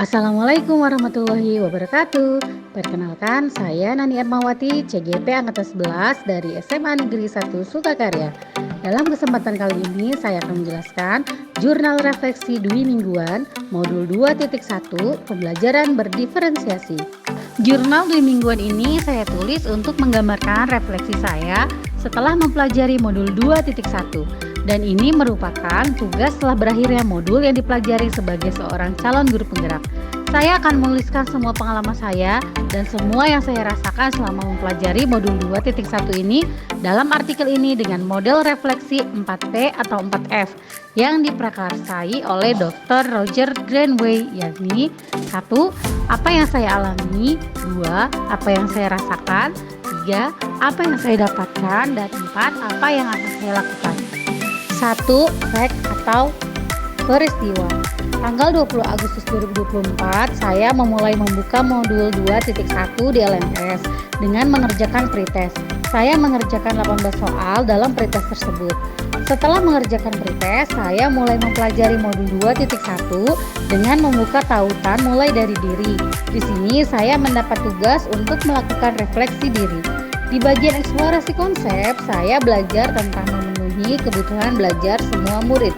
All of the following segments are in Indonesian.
Assalamualaikum warahmatullahi wabarakatuh. Perkenalkan, saya Nani Ermawati, CGP Angkatan 11 dari SMA Negeri 1 Sukakarya. Dalam kesempatan kali ini, saya akan menjelaskan Jurnal Refleksi Dwi Mingguan, Modul 2.1, Pembelajaran Berdiferensiasi. Jurnal Dwi Mingguan ini saya tulis untuk menggambarkan refleksi saya setelah mempelajari Modul 2.1. Dan ini merupakan tugas setelah berakhirnya modul yang dipelajari sebagai seorang calon guru penggerak. Saya akan menuliskan semua pengalaman saya dan semua yang saya rasakan selama mempelajari modul 2.1 ini dalam artikel ini dengan model refleksi 4P atau 4F yang diprakarsai oleh Dr. Roger Greenway, yakni 1. Apa yang saya alami, 2. Apa yang saya rasakan, 3. Apa yang saya dapatkan, dan 4. Apa yang akan saya lakukan. 1. Fact atau peristiwa. Tanggal 20 Agustus 2024, saya memulai membuka modul 2.1 di LMS dengan mengerjakan pretest. Saya mengerjakan 18 soal dalam pretest tersebut. Setelah mengerjakan pretest, saya mulai mempelajari modul 2.1 dengan membuka tautan mulai dari diri. Di sini saya mendapat tugas untuk melakukan refleksi diri. Di bagian eksplorasi konsep, saya belajar tentang memenuhi kebutuhan belajar semua murid.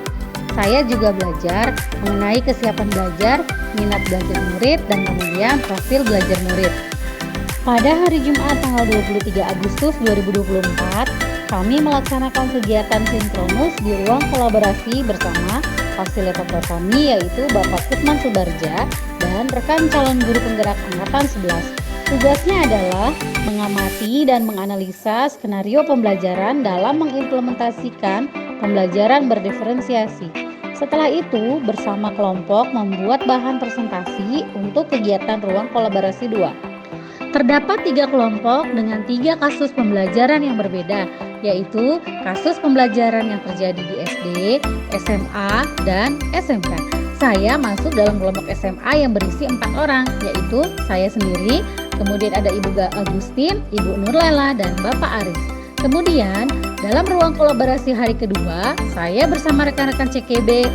Saya juga belajar mengenai kesiapan belajar, minat belajar murid, dan kemudian profil belajar murid. Pada hari Jumat tanggal 23 Agustus 2024, kami melaksanakan kegiatan sinkronus di ruang kolaborasi bersama fasilitator kami, yaitu Bapak Kutman Subarja dan rekan calon guru penggerak Angkatan 11. Tugasnya adalah mengamati dan menganalisa skenario pembelajaran dalam mengimplementasikan pembelajaran berdiferensiasi. Setelah itu, bersama kelompok membuat bahan presentasi untuk kegiatan ruang kolaborasi 2. Terdapat 3 kelompok dengan 3 kasus pembelajaran yang berbeda, yaitu kasus pembelajaran yang terjadi di SD, SMA, dan SMK. Saya masuk dalam kelompok SMA yang berisi 4 orang, yaitu saya sendiri, kemudian ada Ibu Agustin, Ibu Nurlela, dan Bapak Aris. Kemudian, dalam ruang kolaborasi hari kedua, saya bersama rekan-rekan CKB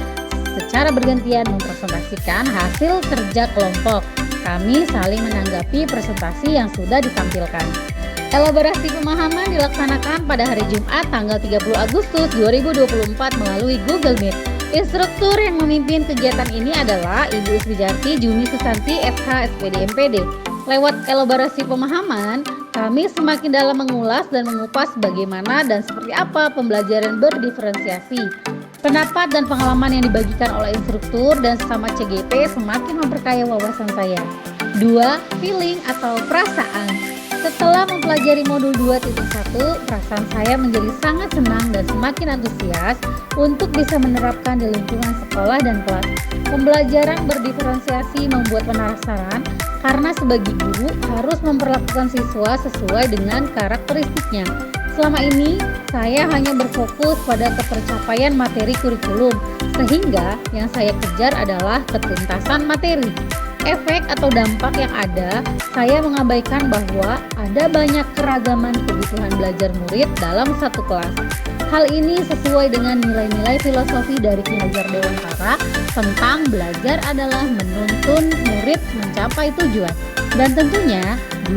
secara bergantian mempresentasikan hasil kerja kelompok. Kami saling menanggapi presentasi yang sudah ditampilkan. Elaborasi pemahaman dilaksanakan pada hari Jumat tanggal 30 Agustus 2024 melalui Google Meet. Instruktur yang memimpin kegiatan ini adalah Ibu Iswijarti Juni Susanti FH SPD MPD. Lewat elaborasi pemahaman, kami semakin dalam mengulas dan mengupas bagaimana dan seperti apa pembelajaran berdiferensiasi. Pendapat dan pengalaman yang dibagikan oleh instruktur dan sesama CGP semakin memperkaya wawasan saya. 2. Feeling atau perasaan. Setelah mempelajari modul 2.1, perasaan saya menjadi sangat senang dan semakin antusias untuk bisa menerapkan di lingkungan sekolah dan kelas. Pembelajaran berdiferensiasi membuat penasaran karena sebagai guru harus memperlakukan siswa sesuai dengan karakteristiknya. Selama ini, saya hanya berfokus pada ketercapaian materi kurikulum, sehingga yang saya kejar adalah ketuntasan materi. Efek atau dampak yang ada, saya mengabaikan bahwa ada banyak keragaman kebutuhan belajar murid dalam satu kelas. Hal ini sesuai dengan nilai-nilai filosofi dari Ki Hajar Dewantara tentang belajar adalah menuntun murid mencapai tujuan. Dan tentunya,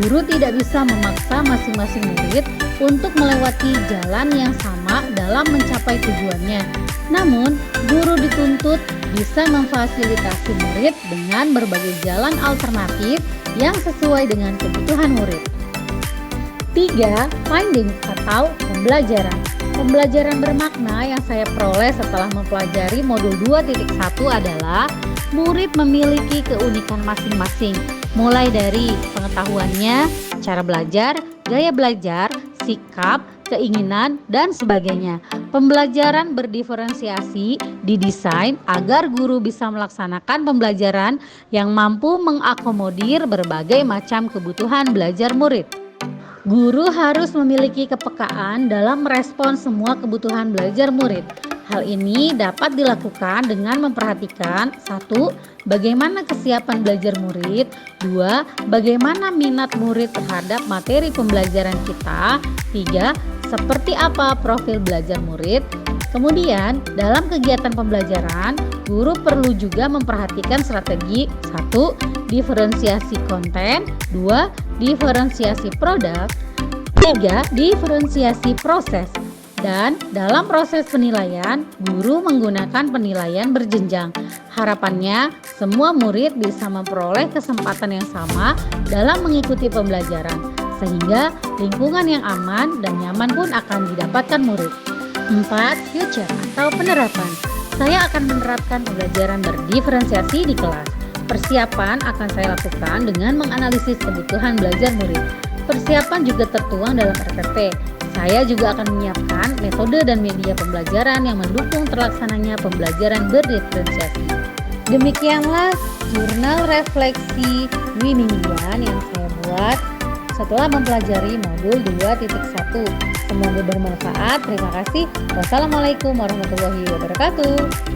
guru tidak bisa memaksa masing-masing murid untuk melewati jalan yang sama dalam mencapai tujuannya. Namun, guru dituntut bisa memfasilitasi murid dengan berbagai jalan alternatif yang sesuai dengan kebutuhan murid. 3. Findings atau pembelajaran. Pembelajaran bermakna yang saya peroleh setelah mempelajari modul 2.1 adalah murid memiliki keunikan masing-masing, mulai dari pengetahuannya, cara belajar, gaya belajar, sikap, keinginan, dan sebagainya. Pembelajaran berdiferensiasi didesain agar guru bisa melaksanakan pembelajaran yang mampu mengakomodir berbagai macam kebutuhan belajar murid. Guru harus memiliki kepekaan dalam merespon semua kebutuhan belajar murid. Hal ini dapat dilakukan dengan memperhatikan 1. Bagaimana kesiapan belajar murid, 2. Bagaimana minat murid terhadap materi pembelajaran kita, 3. Seperti apa profil belajar murid, Kemudian, dalam kegiatan pembelajaran, guru perlu juga memperhatikan strategi 1. Diferensiasi konten, 2. Diferensiasi produk, 3. Diferensiasi proses. Dan dalam proses penilaian, guru menggunakan penilaian berjenjang. Harapannya, semua murid bisa memperoleh kesempatan yang sama dalam mengikuti pembelajaran, sehingga lingkungan yang aman dan nyaman pun akan didapatkan murid. 4. Future atau penerapan. Saya akan menerapkan pembelajaran berdiferensiasi di kelas. Persiapan akan saya lakukan dengan menganalisis kebutuhan belajar murid. Persiapan juga tertuang dalam RPP. Saya juga akan menyiapkan metode dan media pembelajaran yang mendukung terlaksananya pembelajaran berdiferensiasi. Demikianlah jurnal refleksi Winningan yang saya buat setelah mempelajari modul 2.1. Semoga bermanfaat. Terima kasih. Wassalamualaikum warahmatullahi wabarakatuh.